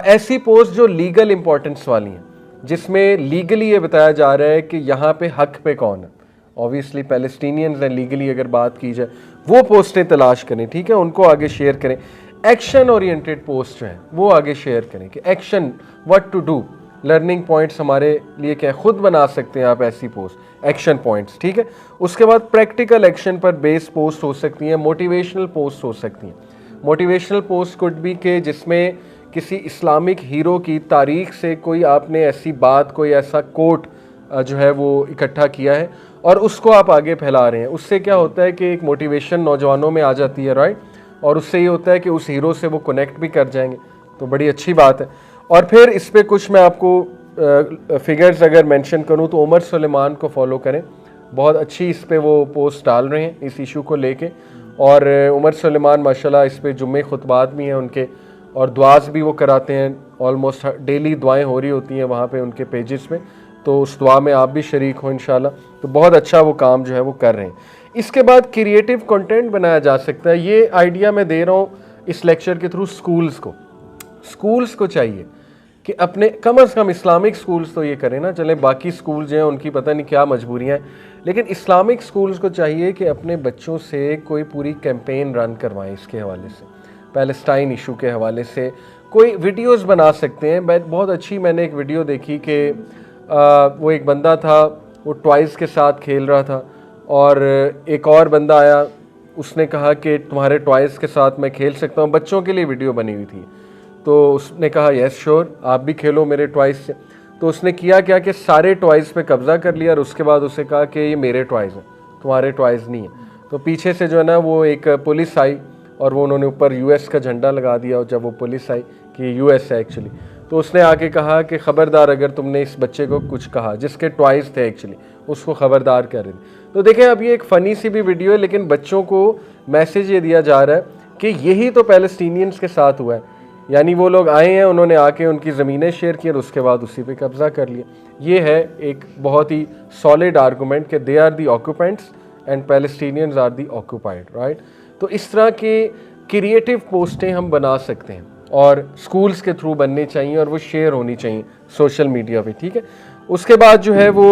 ऐसी पोस्ट जो लीगल इंपॉर्टेंस वाली हैं, जिसमें लीगली ये बताया जा रहा है कि यहाँ पे हक पे कौन है। ऑब्वियसली पैलेस्टीनियंस हैं, लीगली अगर बात की जाए वो पोस्टें तलाश करें, ठीक है, उनको आगे शेयर करें। एक्शन ओरिएंटेड पोस्ट जो है वो आगे शेयर करें कि action what to do, learning points हमारे लिए क्या खुद बना सकते हैं आप ऐसी पोस्ट, एक्शन पॉइंट्स, ठीक है। उसके बाद प्रैक्टिकल एक्शन पर बेस्ड पोस्ट हो सकती हैं, मोटिवेशनल पोस्ट हो सकती हैं। मोटिवेशनल पोस्ट कुड भी के जिसमें किसी इस्लामिक हीरो की तारीख से कोई आपने ऐसी बात, कोई ऐसा कोट जो है वो इकट्ठा किया है और उसको आप आगे फैला रहे हैं। उससे क्या होता है कि एक मोटिवेशन नौजवानों में आ जाती है, राइट, और उससे ये होता है कि उस हीरो से वो कनेक्ट भी कर जाएंगे, तो बड़ी अच्छी बात है। और फिर इस पर कुछ मैं आपको फिगर्स अगर मेंशन करूं तो उमर सुलेमान को फॉलो करें, बहुत अच्छी इस पे वो पोस्ट डाल रहे हैं इस इशू को लेके। और उमर सुलेमान माशाल्लाह इस पे जुम्मे खुतबात भी हैं उनके, और दुआस भी वो कराते हैं, ऑलमोस्ट डेली दुआएं हो रही होती हैं वहाँ पे उनके पेजेस में, तो उस दुआ में आप भी शरीक हो इंशाल्लाह। तो बहुत अच्छा वो काम जो है वो कर रहे हैं। इसके बाद क्रिएटिव कंटेंट बनाया जा सकता है। ये आइडिया मैं दे रहा हूँ इस लेक्चर के थ्रू स्कूल्स को चाहिए कि अपने कम से कम इस्लामिक स्कूल्स तो ये करें ना, चले बाकी स्कूल जो हैं उनकी पता नहीं क्या मजबूरियाँ हैं, लेकिन इस्लामिक स्कूल्स को चाहिए कि अपने बच्चों से कोई पूरी कैंपेन रन करवाएं इसके हवाले से, पैलेस्टाइन इशू के हवाले से कोई वीडियोस बना सकते हैं। बहुत अच्छी मैंने एक वीडियो देखी कि वो एक बंदा था वो टॉयज़ के साथ खेल रहा था और एक और बंदा आया, उसने कहा कि तुम्हारे टॉयज़ के साथ मैं खेल सकता हूँ, बच्चों के लिए वीडियो बनी हुई थी। तो उसने कहा यस श्योर, आप भी खेलो मेरे टॉयज़ से। तो उसने किया क्या कि सारे टॉयज़ पे कब्ज़ा कर लिया और उसके बाद उसे कहा कि ये मेरे टॉयज़ हैं, तुम्हारे टॉयज़ नहीं है। तो पीछे से जो है ना वो एक पुलिस आई और वो उन्होंने ऊपर यूएस का झंडा लगा दिया, और जब वो पुलिस आई कि यूएस है एक्चुअली, तो उसने आके कहा कि ख़बरदार अगर तुमने इस बच्चे को कुछ कहा, जिसके टॉयज़ थे एक्चुअली, उसको ख़बरदार कर रहे थे। तो देखें अब ये एक फ़नी सी भी वीडियो है, लेकिन बच्चों को मैसेज ये दिया जा रहा है कि यही तो पैलेस्टीनियंस के साथ हुआ है, यानी वो लोग आए हैं, उन्होंने आके उनकी ज़मीनें शेयर की और उसके बाद उसी पे कब्ज़ा कर लिया। ये है एक बहुत ही सॉलिड आर्गूमेंट कि they are the occupants and Palestinians are the occupied, right. तो इस तरह के क्रिएटिव पोस्टें हम बना सकते हैं और स्कूल्स के थ्रू बननी चाहिए और वो शेयर होनी चाहिए सोशल मीडिया पे, ठीक है। उसके बाद जो है वो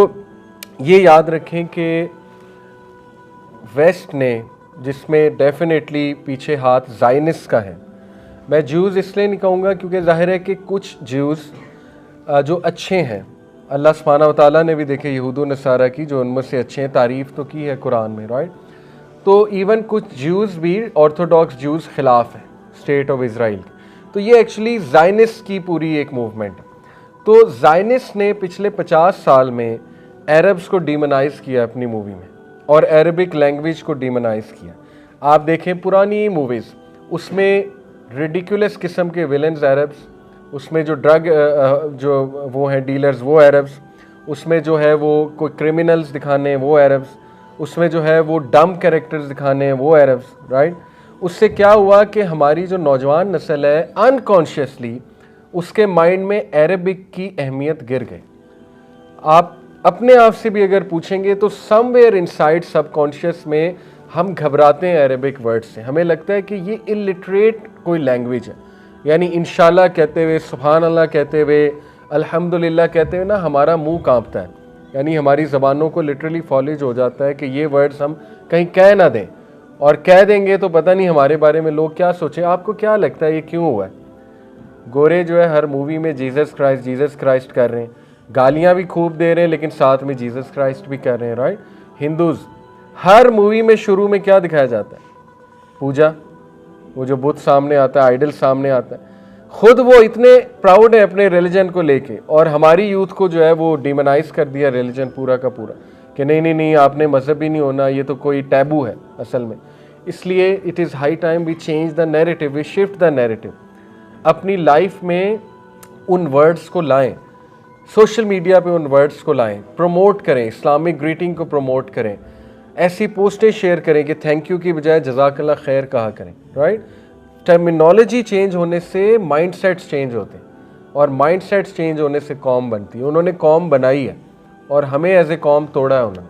ये याद रखें कि वेस्ट ने, जिसमें डेफिनेटली पीछे हाथ ज़ायनिस्ट का है, मैं ज्यूज़ इसलिए नहीं कहूँगा क्योंकि ज़ाहिर है कि कुछ ज्यूज़ जो अच्छे हैं, अल्लाह सुब्हानहू व तआला ने भी देखे यहूद व नसारा की जो उनमें से अच्छे हैं, तारीफ़ तो की है कुरान में, राइट। तो इवन कुछ ज्यूज़ भी ऑर्थोडॉक्स ज्यूज़ ख़िलाफ़ है स्टेट ऑफ इज़राइल के। तो ये एक्चुअली ज़ायनिस्ट की पूरी एक मूवमेंट है। तो ज़ायनिस्ट ने पिछले 50 साल में अरब्स को डीमोनाइज़ किया अपनी मूवी में और अरबिक लैंग्वेज को डीमोनाइज़ किया। आप देखें पुरानी मूवीज़, उसमें रिडिकुलस किस्म के विलन्स अरब्स, उसमें जो ड्रग जो वो हैं डीलर्स वो अरब्स, उसमें जो है वो कोई क्रिमिनल्स दिखाने हैं वो अरब्स, उसमें जो है वो डम कैरेक्टर्स दिखाने हैं वो अरब्स, राइट। उससे क्या हुआ कि हमारी जो नौजवान नस्ल है अनकॉन्शियसली उसके माइंड में अरबिक की अहमियत गिर गई। आप अपने आप से भी अगर पूछेंगे तो समवेयर इनसाइड सबकॉन्शियस में हम घबराते हैं अरबिक वर्ड से, हमें लगता है कि ये इलिटरेट कोई लैंग्वेज है। यानी इंशाल्लाह कहते हुए, सुभान अल्लाह कहते हुए, अल्हम्दुलिल्लाह कहते हुए ना हमारा मुंह कांपता है, यानी हमारी ज़बानों को लिटरली फॉलेज हो जाता है कि ये वर्ड्स हम कहीं कह ना दें, और कह देंगे तो पता नहीं हमारे बारे में लोग क्या सोचें। आपको क्या लगता है ये क्यों हुआ है? गोरे जो है हर मूवी में जीसस क्राइस्ट कर रहे हैं, गालियाँ भी खूब दे रहे हैं, लेकिन साथ में जीसस क्राइस्ट भी कर रहे हैं, राइट। हिंदूज़ हर मूवी में शुरू में क्या दिखाया जाता है? पूजा, वो जो बुत सामने आता है, आइडल सामने आता है। खुद वो इतने प्राउड है अपने रिलीजन को लेके, और हमारी यूथ को जो है वो डिमोनाइज कर दिया रिलीजन पूरा का पूरा कि नहीं नहीं नहीं आपने मजहबी नहीं होना, ये तो कोई टैबू है असल में। इसलिए it is high time we change the narrative, we shift the narrative. अपनी लाइफ में उन वर्ड्स को लाएं सोशल मीडिया पे उन वर्ड्स को लाएं, प्रमोट करें, इस्लामिक ग्रीटिंग को प्रमोट करें, ऐसी पोस्टें शेयर करें कि थैंक यू की बजाय जज़ाकल्लाह खैर कहा करें, राइट। टर्मिनोलॉजी चेंज होने से माइंडसेट्स चेंज होते हैं और माइंडसेट्स चेंज होने से कौम बनती है। उन्होंने कौम बनाई है और हमें एज ए कौम तोड़ा है उन्होंने,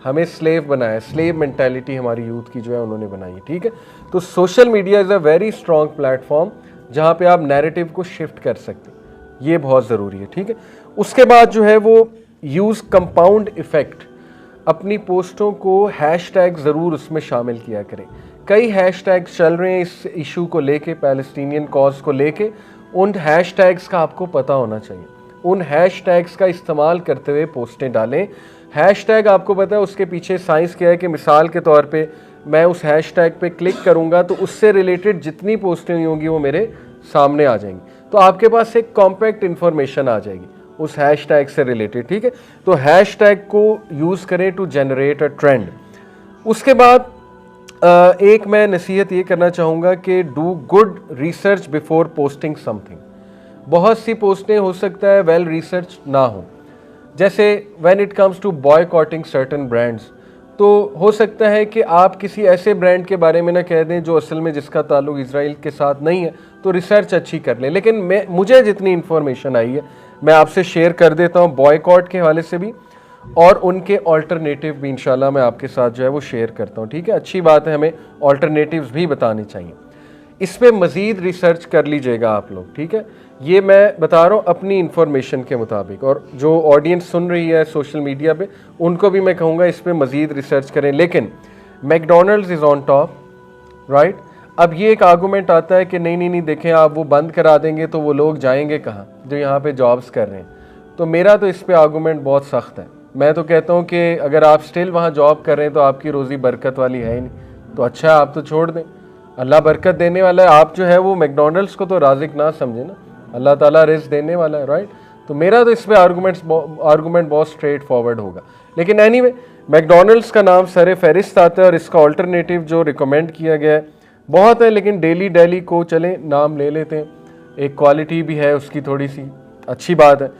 हमें स्लेव बनाया है। स्लेव मेंटालिटी हमारी यूथ की जो है उन्होंने बनाई है, ठीक है। तो social media is a very strong platform जहाँ पे आप नैरेटिव को शिफ्ट कर सकते हैं, ये बहुत ज़रूरी है, ठीक है। उसके बाद जो है वो यूज़ कंपाउंड इफ़ेक्ट, अपनी पोस्टों को हैशटैग ज़रूर उसमें शामिल किया करें। कई हैशटैग्स चल रहे हैं इस इशू को लेके, पैलेस्टीनियन कॉज को लेके, उन हैशटैग्स का आपको पता होना चाहिए। उन हैशटैग्स का इस्तेमाल करते हुए पोस्टें डालें। हैशटैग आपको पता है उसके पीछे साइंस क्या है कि मिसाल के तौर पे मैं उस हैशटैग पे क्लिक करूंगा तो उससे रिलेटेड जितनी पोस्टें होंगी वो मेरे सामने आ जाएंगी, तो आपके पास एक कॉम्पैक्ट इन्फॉर्मेशन आ जाएगी उस हैशटैग से रिलेटेड, ठीक है। तो हैशटैग को यूज़ करें टू जनरेट अ ट्रेंड। उसके बाद एक मैं नसीहत ये करना चाहूँगा कि do good research before posting something. बहुत सी पोस्टें हो सकता है वेल रिसर्च ना हो, जैसे when it comes to boycotting certain brands, तो हो सकता है कि आप किसी ऐसे ब्रांड के बारे में ना कह दें जो असल में जिसका ताल्लुक इजराइल के साथ नहीं है, तो रिसर्च अच्छी कर लें। लेकिन मुझे जितनी इन्फॉर्मेशन आई है मैं आपसे शेयर कर देता हूँ, बॉयकॉट के हवाले से भी और उनके ऑल्टरनेटिव भी इंशाल्लाह मैं आपके साथ जो है वो शेयर करता हूँ, ठीक है। अच्छी बात है, हमें ऑल्टरनेटिव्स भी बताने चाहिए। इस पर मज़ीद रिसर्च कर लीजिएगा आप लोग, ठीक है। ये मैं बता रहा हूँ अपनी इन्फॉर्मेशन के मुताबिक, और जो ऑडियंस सुन रही है सोशल मीडिया पे उनको भी मैं कहूँगा इस पर मज़ीद रिसर्च करें। लेकिन McDonald's is on top, right. अब ये एक आर्गूमेंट आता है कि नहीं देखें आप वो बंद करा देंगे तो वो लोग जाएंगे कहाँ जो यहाँ पे जॉब्स कर रहे हैं। तो मेरा तो इस पे आर्गूमेंट बहुत सख्त है। मैं तो कहता हूँ कि अगर आप स्टिल वहाँ जॉब कर रहे हैं तो आपकी रोज़ी बरकत वाली है ही नहीं, तो अच्छा है आप तो छोड़ दें, अल्लाह बरकत देने वाला है। आप जो है वो मैकडोनल्ड्स को तो राज़िक ना समझे ना, अल्लाह ताला रिज़्क़ देने वाला है, राइट। तो मेरा तो इस पर आर्गूमेंट बहुत स्ट्रेट फॉरवर्ड होगा। लेकिन एनीवे मैकडोनल्ड्स का नाम सर फहरिस्त आता है और इसका ऑल्टरनेटिव जो रिकमेंड किया गया है बहुत है, लेकिन डेली को चलें नाम ले लेते हैं, एक क्वालिटी भी है उसकी थोड़ी सी, अच्छी बात है।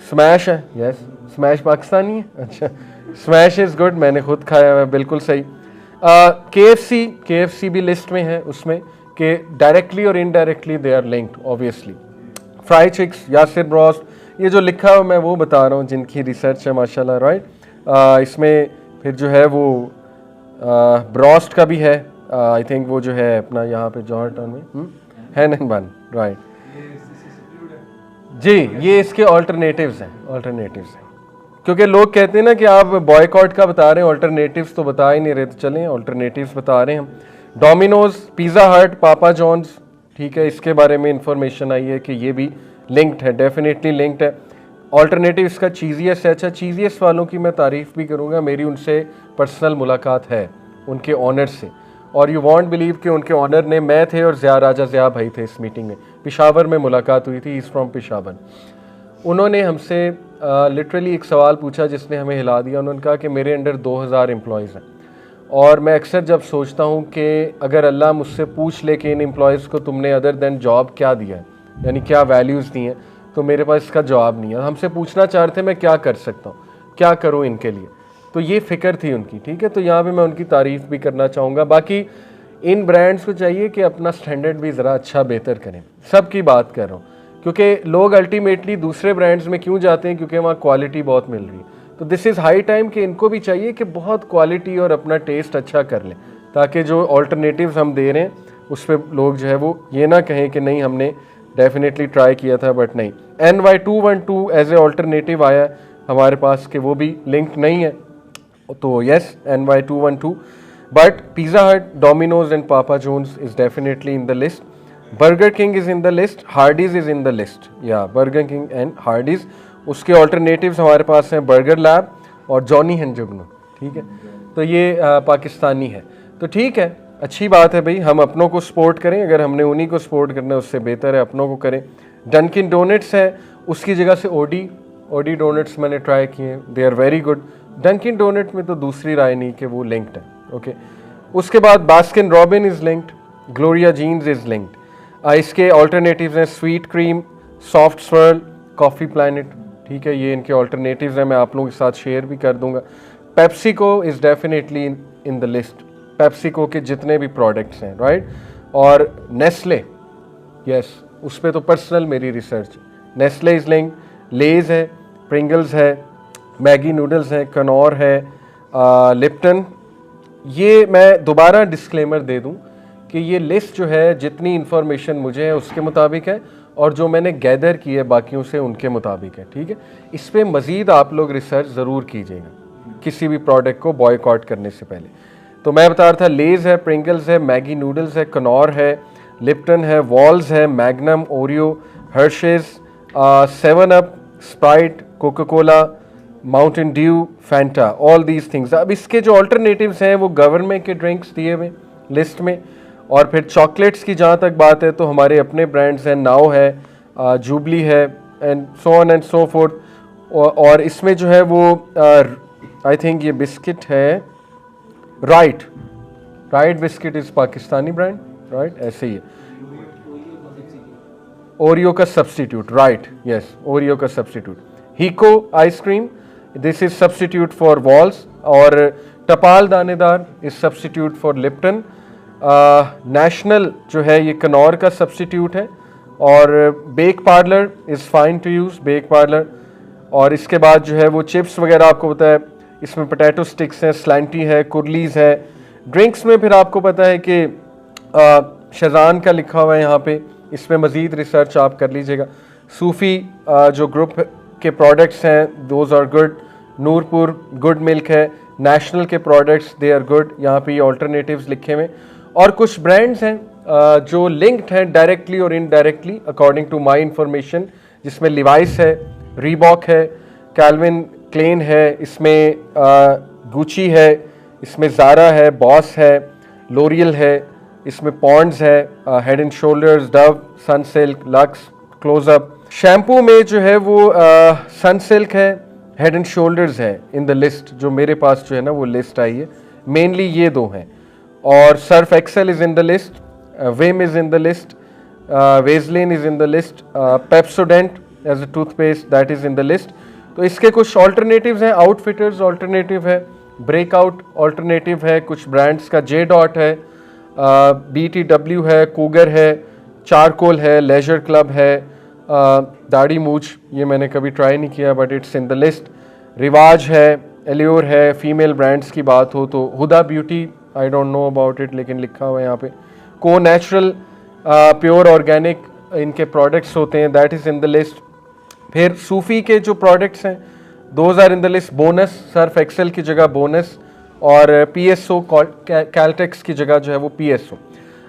स्मैश है, यस स्मैश पाकिस्तानी है, अच्छा स्मैश इज़ गुड, मैंने खुद खाया है, बिल्कुल सही। KFC भी लिस्ट में है उसमें कि डायरेक्टली और indirectly they are linked obviously. Fry chicks, Yasir broast, ये जो लिखा है मैं वो बता रहा हूँ जिनकी रिसर्च है माशाल्लाह, राइट। इसमें फिर जो है वो ब्रोस्ट का भी है, आई थिंक वो जो है अपना यहाँ पे जॉर्ज टाउन में हैन एंड बन, राइट जी। ये इसके ऑल्टरनेटिव्स हैं, क्योंकि लोग कहते हैं ना कि आप बॉयकॉट का बता रहे हैं, ऑल्टरनेटिव्स तो बता ही नहीं रहे, तो चलें ऑल्टरनेटिव्स बता रहे हैं हम। डोमिनोज, पिज़्ज़ा हट, पापा जॉन्स, ठीक है, इसके बारे में इंफॉर्मेशन आई है कि ये भी लिंक्ड है, डेफिनेटली लिंक्ड है। ऑल्टरनेटिव इसका चीज़ियस है। अच्छा, चीज़ियस वालों की मैं तारीफ़ भी करूँगा, मेरी उनसे पर्सनल मुलाकात है उनके ऑनर से, और यू वॉन्ट बिलीव कि उनके ऑनर ने, मैं थे और राजा ज़िया भाई थे इस मीटिंग में, पेशावर में मुलाकात हुई थी, इज़ फ्रॉम पेशावर। उन्होंने हमसे लिटरली एक सवाल पूछा जिसने हमें हिला दिया। उन्होंने कहा कि मेरे अंडर 2000 एम्प्लॉयज़ हैं, और मैं अक्सर जब सोचता हूँ कि अगर अल्लाह मुझसे पूछ ले कि इन एम्प्लॉयज़ को तुमने अदर देन जॉब क्या दिया है, यानी क्या वैल्यूज़ दी हैं, तो मेरे पास इसका जवाब नहीं है। हमसे पूछना चाह रहे थे मैं क्या कर सकता हूँ, क्या करूँ इनके लिए, तो ये फ़िक्र थी उनकी, ठीक है। तो यहाँ पे मैं उनकी तारीफ़ भी करना चाहूँगा। बाकी इन ब्रांड्स को चाहिए कि अपना स्टैंडर्ड भी ज़रा अच्छा बेहतर करें, सबकी बात कर रहा हूँ, क्योंकि लोग अल्टीमेटली दूसरे ब्रांड्स में क्यों जाते हैं, क्योंकि वहाँ क्वालिटी बहुत मिल रही है। तो दिस इज़ हाई टाइम कि इनको भी चाहिए कि बहुत क्वालिटी और अपना टेस्ट अच्छा कर लें, ताकि जो ऑल्टरनेटिव्स हम दे रहे हैं उस पर लोग जो है वो ये ना कहें कि नहीं हमने डेफिनेटली ट्राई किया था बट नहीं। NY212 एज ए ऑल्टरनेटिव आया हमारे पास कि वो भी लिंक नहीं है, तो यस NY212, बट पिज़्ज़ा हट, Domino's and Papa John's is definitely in the list. Burger king is in the list, Hardy's is in the list, या बर्गर किंग एंड हार्डीज़। उसके ऑल्टरनेटिव्स हमारे पास हैं बर्गर लैब और Johnny and जुगनू, ठीक है। तो ये पाकिस्तानी है, तो ठीक है, अच्छी बात है भाई, हम अपनों को सपोर्ट करें, अगर हमने उन्हीं को सपोर्ट करना है उससे बेहतर है अपनों को करें। डंकिन डोनट्स है, उसकी जगह से ओडी डोनट्स मैंने ट्राई किए, they are very good. Dunkin donut में तो दूसरी राय नहीं कि वो लिंक्ड है, ओके। उसके बाद Baskin Robbin is linked, Gloria Jeans is linked. इसके ऑल्टरनेटिव्स हैं sweet cream, soft swirl, coffee planet, ठीक है, ये इनके ऑल्टरनेटिव्स हैं, मैं आप लोगों के साथ शेयर भी कर दूंगा। PepsiCo is definitely in the list, PepsiCo के जितने भी प्रोडक्ट्स हैं, राइट। और नेस्ले, यस, उस पर तो पर्सनल मेरी रिसर्च, नेस्ले इज लिंक, लेज है, प्रिंगल्स है, मैगी नूडल्स है, कनौर है, लिप्टन। ये मैं दोबारा डिस्क्लेमर दे दूं कि ये लिस्ट जो है जितनी इन्फॉर्मेशन मुझे है उसके मुताबिक है, और जो मैंने गैदर की है बाकियों से उनके मुताबिक है, ठीक है। इस पर मज़ीद आप लोग रिसर्च ज़रूर कीजिएगा किसी भी प्रोडक्ट को बॉयकॉट करने से पहले। तो मैं बता रहा था, लेज है, प्रिंगल्स है, मैगी नूडल्स है, कनौर है, लिप्टन है, वॉल्स है, Magnum, Oreo, Hershey's, 7 Up, Sprite, Coca Cola, Mountain Dew, Fanta, all these things. अब इसके जो ऑल्टरनेटिव्स हैं वो गवर्नमेंट के ड्रिंक्स दिए हुए लिस्ट में। और फिर चॉकलेट्स की जहाँ तक बात है तो हमारे अपने ब्रांड्स हैं, नाउ है, जुबली है, and so on and so forth. और इसमें जो है वो आई थिंक ये बिस्किट है, right biscuit is Pakistani brand, right, ऐसे ही है। ओरियो का सब्स्टिट्यूट, राइट, यस, ओरियो का substitute. Hico ice cream, this is substitute for Wall's. और Tapal Danedar is substitute for Lipton. National जो है ये कनौर का सब्स्टिट्यूट है। और Bake Parlor is fine to use, Bake Parlor. और इसके बाद जो है वो चिप्स वगैरह आपको पता है, इसमें पोटैटो स्टिक्स हैं, स्लैंटी है, कुरलीज है। ड्रिंक्स में फिर आपको पता है कि शज़ान का लिखा हुआ है यहाँ पे, इसमें मज़ीद रिसर्च आप कर लीजिएगा। सूफ़ी जो ग्रुप के प्रोडक्ट्स हैं those are good. Noorpur good milk है। नेशनल के प्रोडक्ट्स दे आर गुड, यहाँ पे ये ऑल्टरनेटिव्स लिखे हुए। और कुछ ब्रांड्स हैं जो लिंक्ड हैं डायरेक्टली और indirectly according to my information, जिसमें लिवाइस है, रीबॉक है, कैल्विन क्लेन है, इसमें गुची है, इसमें ज़ारा है, बॉस है, लोरियल है, इसमें पॉन्ड्स है, Head and Shoulders, Dove, Sunsilk, Lux, Closeup. Shampoo में जो है वो सनसिल्क है, हेड एंड शोल्डर्स है इन द लिस्ट, जो मेरे पास जो है ना वो लिस्ट आई है, मेनली ये दो हैं। और Surf Excel is in the list, Vim is in the list, Vaseline is in the list, Pepsodent as a toothpaste that is in the list. तो इसके कुछ ऑल्टरनेटिव्स हैं, आउटफिटर्स ऑल्टरनेटिव है, ब्रेकआउट ऑल्टरनेटिव है, कुछ ब्रांड्स का J dot है, BTW है, कूगर है, चारकोल है, लेजर क्लब है, दाढ़ी मूछ ये मैंने कभी ट्राई नहीं किया but it's in the list. Rivaj है, एलियोर है। फीमेल ब्रांड्स की बात हो तो Huda Beauty, I don't know about it लेकिन लिखा हुआ है यहाँ पे। को नेचुरल प्योर ऑर्गेनिक इनके प्रोडक्ट्स होते हैं, that is in the list. फिर सूफ़ी के जो प्रोडक्ट्स हैं those are in the list. Bonus, Surf Excel की जगह बोनस, और PSO कैल्टेक्स की जगह जो है वो PSO।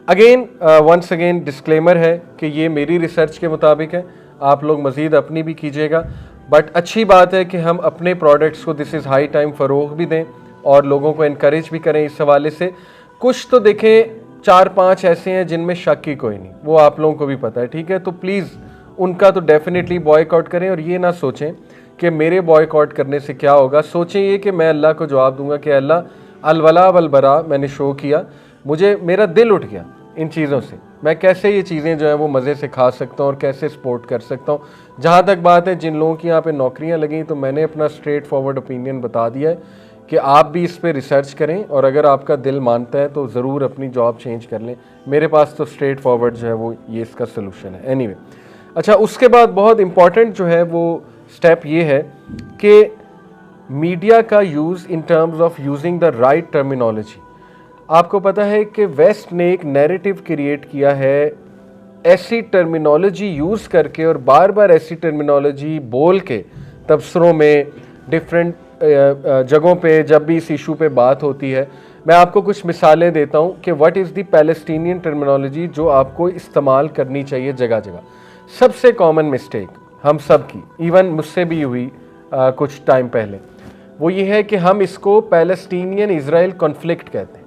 Again once again disclaimer है कि ये मेरी रिसर्च के मुताबिक है, आप लोग मज़ीद अपनी भी कीजिएगा। बट अच्छी बात है कि हम अपने प्रोडक्ट्स को दिस इज़ हाई टाइम फ़रोग़ भी दें और लोगों को इनकरेज भी करें इस हवाले से। कुछ तो देखें 4-5 ऐसे हैं जिनमें शक ही कोई नहीं, वो आप लोगों को भी पता है, ठीक है। तो प्लीज़ उनका तो डेफिनेटली बॉयकॉट करें, और ये ना सोचें कि मेरे बॉयकॉट करने से क्या होगा। सोचें ये कि मैं अल्लाह को जवाब दूंगा कि अल्लाह अलवला वलबरा मैंने शो किया, मुझे मेरा दिल उठ गया इन चीज़ों से, मैं कैसे ये चीज़ें जो है वो मज़े से खा सकता हूँ और कैसे सपोर्ट कर सकता हूँ। जहाँ तक बात है जिन लोगों की यहाँ पे नौकरियाँ लगी, तो मैंने अपना स्ट्रेट फॉरवर्ड ओपिनियन बता दिया है कि आप भी इस पर रिसर्च करें, और अगर आपका दिल मानता है तो ज़रूर अपनी जॉब चेंज कर लें। मेरे पास तो स्ट्रेट फॉरवर्ड जो है वो ये इसका सलूशन है। एनीवे, अच्छा, उसके बाद बहुत इम्पॉर्टेंट जो है वो स्टेप ये है कि मीडिया का use in terms of using the right terminology. आपको पता है कि वेस्ट ने एक नैरेटिव क्रिएट किया है ऐसी टर्मिनोलॉजी यूज़ करके, और बार बार ऐसी टर्मिनोलॉजी बोल के तबसरों में, डिफरेंट जगहों पे जब भी इस इशू पे बात होती है। मैं आपको कुछ मिसालें देता हूँ कि what is the Palestinian terminology जो आपको इस्तेमाल करनी चाहिए जगह जगह। सबसे कॉमन मिस्टेक हम सब की, इवन मुझसे भी हुई कुछ टाइम पहले, वो ये है कि हम इसको पैलेस्टीनियन इजराइल कॉन्फ्लिक्ट कहते हैं।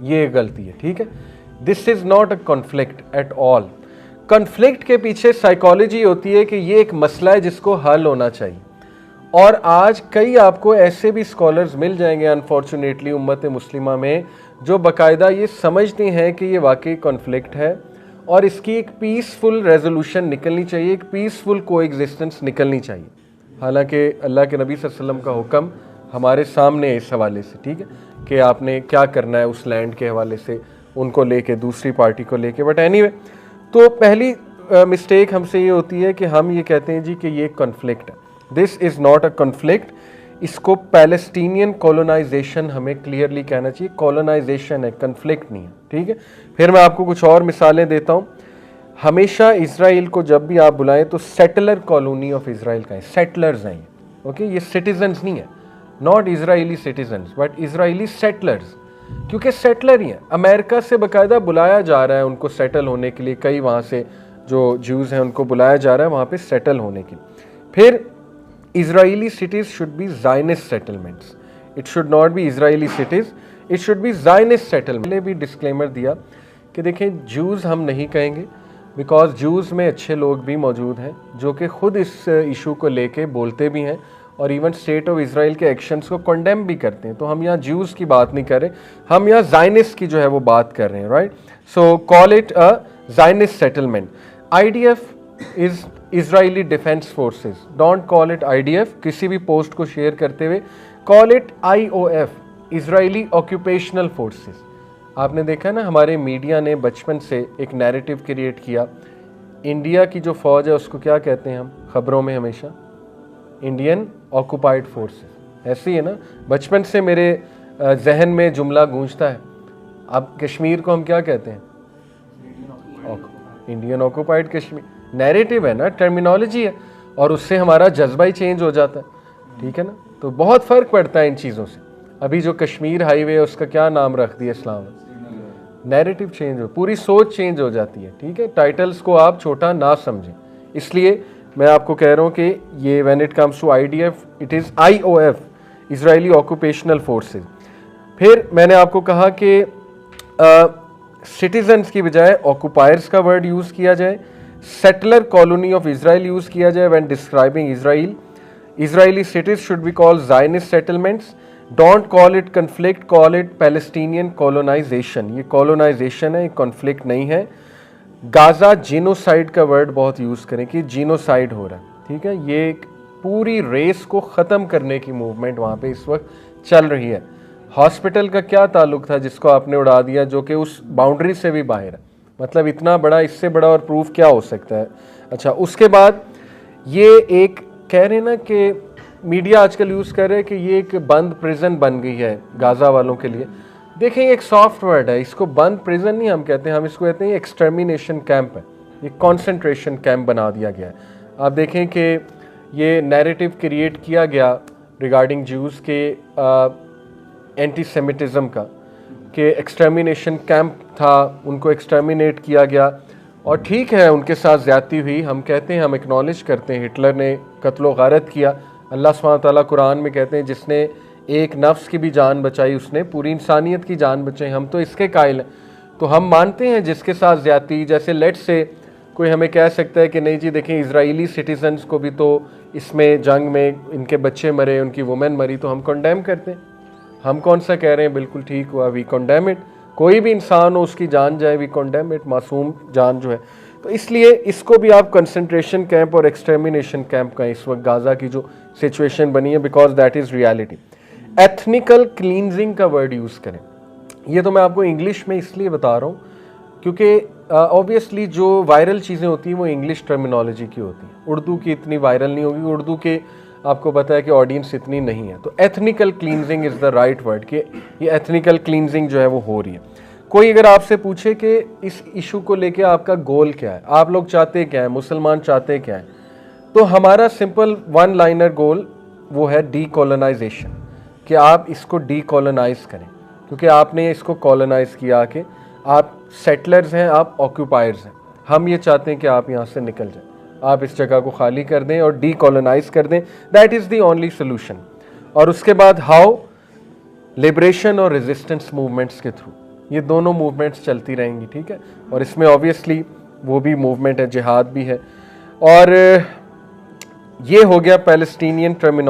ये गलती है, ठीक है। This is not a conflict at all. Conflict के पीछे साइकोलॉजी होती है कि ये एक मसला है जिसको हल होना चाहिए। और आज कई आपको ऐसे भी स्कॉलर्स मिल जाएंगे अनफॉर्चुनेटली उम्मत मुस्लिमा में, जो बाकायदा ये समझते हैं कि ये वाकई कॉन्फ्लिक्ट है और इसकी एक पीसफुल रेजोल्यूशन निकलनी चाहिए, एक पीसफुल कोएग्जिस्टेंस निकलनी चाहिए। हालांकि अल्लाह के नबी सल्लल्लाहु अलैहि वसल्लम का हुक्म हमारे सामने है इस हवाले से, ठीक है, कि आपने क्या करना है उस लैंड के हवाले से, उनको लेके, दूसरी पार्टी को लेके। बट एनीवे, तो पहली मिस्टेक हमसे ये होती है कि हम ये कहते हैं जी कि ये कॉन्फ्लिक्ट है। This is not a conflict, इसको पैलेस्टीनियन कॉलोनाइजेशन हमें क्लियरली कहना चाहिए। कॉलोनाइजेशन है, कॉन्फ्लिक्ट नहीं है, ठीक है। फिर मैं आपको कुछ और मिसालें देता हूँ। हमेशा इसराइल को जब भी आप बुलाएं तो सेटलर कॉलोनी ऑफ इसराइल का है, सेटलर्स हैं, ओके, ये सिटीजन्स नहीं है, not Israeli citizens but Israeli settlers, क्योंकि सेटलर ही हैं। अमेरिका से बाकायदा बुलाया जा रहा है उनको सेटल होने के लिए, कई वहाँ से जो ज्यूज़ हैं उनको बुलाया जा रहा है वहाँ पे सेटल होने के लिए। फिर Israeli cities should be Zionist settlements, it should not be Israeli cities, it should be Zionist settlement. पहले भी डिस्क्लेमर दिया कि देखें, ज्यूज़ हम नहीं कहेंगे, बिकॉज ज्यूज़ में अच्छे लोग भी मौजूद हैं जो कि ख़ुद इस इशू को लेके बोलते भी हैं और इवन स्टेट ऑफ इसराइल के एक्शंस को कंडेम भी करते हैं। तो हम यहाँ ज्यूज़ की बात नहीं कर रहे, हम यहाँ ज़ायनिस्ट की जो है वो बात कर रहे हैं, right. So call it a Zionist settlement. IDF is Israeli defence forces, don't call it IDF। किसी भी पोस्ट को शेयर करते हुए call it IOF, Israeli occupational forces. आपने देखा ना, हमारे मीडिया ने बचपन से एक नैरेटिव क्रिएट किया, इंडिया की जो फ़ौज है उसको क्या कहते हैं हम ख़बरों में हमेशा, इंडियन ऑक्यूपाइड फोर्सेस। ऐसी है ना, बचपन से मेरे जहन में जुमला गूंजता है। अब कश्मीर को हम क्या कहते हैं, इंडियन ऑक्यूपाइड कश्मीर। नैरेटिव है ना, टर्मिनोलॉजी है, और उससे हमारा जज्बा ही चेंज हो जाता है, ठीक है ना। तो बहुत फ़र्क पड़ता है इन चीज़ों से। अभी जो कश्मीर हाईवे है उसका क्या नाम रख दिया इस्लाम में, नैरेटिव चेंज हो, पूरी सोच चेंज हो जाती है, ठीक है। टाइटल्स को आप छोटा ना समझें। इसलिए मैं आपको कह रहा हूँ कि ये when it comes to IDF, it is IOF, Israeli occupational forces. फिर मैंने आपको कहा कि सिटीजन्स की बजाय ऑक्यूपायर्स का वर्ड यूज़ किया जाए, settler colony of Israel use किया जाए when describing Israel. Israeli cities should be called Zionist settlements, don't call it conflict, call it Palestinian colonization. ये कॉलोनाइजेशन है, ये कॉन्फ्लिक्ट नहीं है। गाज़ा जीनोसाइड का वर्ड बहुत यूज़ करें कि जीनोसाइड हो रहा है, ठीक है। ये एक पूरी रेस को ख़त्म करने की मूवमेंट वहाँ पे इस वक्त चल रही है। हॉस्पिटल का क्या ताल्लुक था जिसको आपने उड़ा दिया, जो कि उस बाउंड्री से भी बाहर है। मतलब इतना बड़ा, इससे बड़ा और प्रूफ क्या हो सकता है। अच्छा, उसके बाद ये एक कह रहे हैं ना कि मीडिया आजकल यूज़ कर रहे हैं कि ये एक बंद प्रिजन बन गई है गाज़ा वालों के लिए। देखें, एक सॉफ्ट वर्ड है, इसको बंद प्रिजन नहीं हम कहते हैं, हम इसको कहते हैं एक्सटर्मिनेशन कैंप है, ये कॉन्सेंट्रेशन कैंप बना दिया गया है। आप देखें कि ये नैरेटिव क्रिएट किया गया रिगार्डिंग ज्यूज़ के एंटी सेमिटिज़म का, कि एक्सटर्मिनेशन कैंप था, उनको एक्सटर्मिनेट किया गया। और ठीक है, उनके साथ ज़्यादती हुई, हम कहते हैं, हम एक्नॉलेज करते हैं, हिटलर ने कत्लो गारत किया। अल्लाह सुब्हानहू तआला कुरान में कहते हैं जिसने एक नफ्स की भी जान बचाई उसने पूरी इंसानियत की जान बचाई। हम तो इसके कायल हैं, तो हम मानते हैं जिसके साथ ज़्यादती, जैसे लेट से कोई हमें कह सकता है कि नहीं जी देखें, इजरायली सिटीजन्स को भी तो इसमें जंग में इनके बच्चे मरे, उनकी वुमेन मरी, तो हम कंडेम करते हैं। हम कौन सा कह रहे हैं बिल्कुल ठीक हुआ, वी कंडेम इट। कोई भी इंसान हो उसकी जान जाए, वी कंडेम इट, मासूम जान जो है। तो इसलिए इसको भी आप कंसंट्रेशन कैंप और एक्सटर्मिनेशन कैंप का इस वक्त गाज़ा की जो सिचुएशन बनी है, because that is reality. Ethnical cleansing का वर्ड यूज़ करें, ये तो मैं आपको इंग्लिश में इसलिए बता रहा हूँ क्योंकि ऑब्वियसली जो वायरल चीज़ें होती हैं वो इंग्लिश टर्मिनोलॉजी की होती हैं, उर्दू की इतनी वायरल नहीं होगी, उर्दू के आपको पता है कि ऑडियंस इतनी नहीं है। तो ethnical cleansing is the right word, कि ये एथनिकल क्लींजिंग जो है वो हो रही है। कोई अगर आपसे पूछे कि इस इशू को लेके आपका गोल क्या है, आप लोग चाहते क्या है, मुसलमान चाहते क्या है, तो हमारा सिंपल वन लाइनर गोल वो है डीकोलोनाइजेशन, कि आप इसको डीकोलोनाइज करें, क्योंकि आपने इसको कॉलोनाइज किया कि आप सेटलर्स हैं, आप ऑक्यूपायर्स हैं। हम ये चाहते हैं कि आप यहाँ से निकल जाएं, आप इस जगह को खाली कर दें और डीकोलोनाइज कर दें। That is the only solution. और उसके बाद हाउ, लिबरेशन और रेजिस्टेंस मूवमेंट्स के थ्रू, ये दोनों मूवमेंट्स चलती रहेंगी, ठीक है। और इसमें ऑब्वियसली वो भी मूवमेंट है, जिहाद भी है। और ये हो गया पैलेस्टीनियन टर्मिनोलॉजी।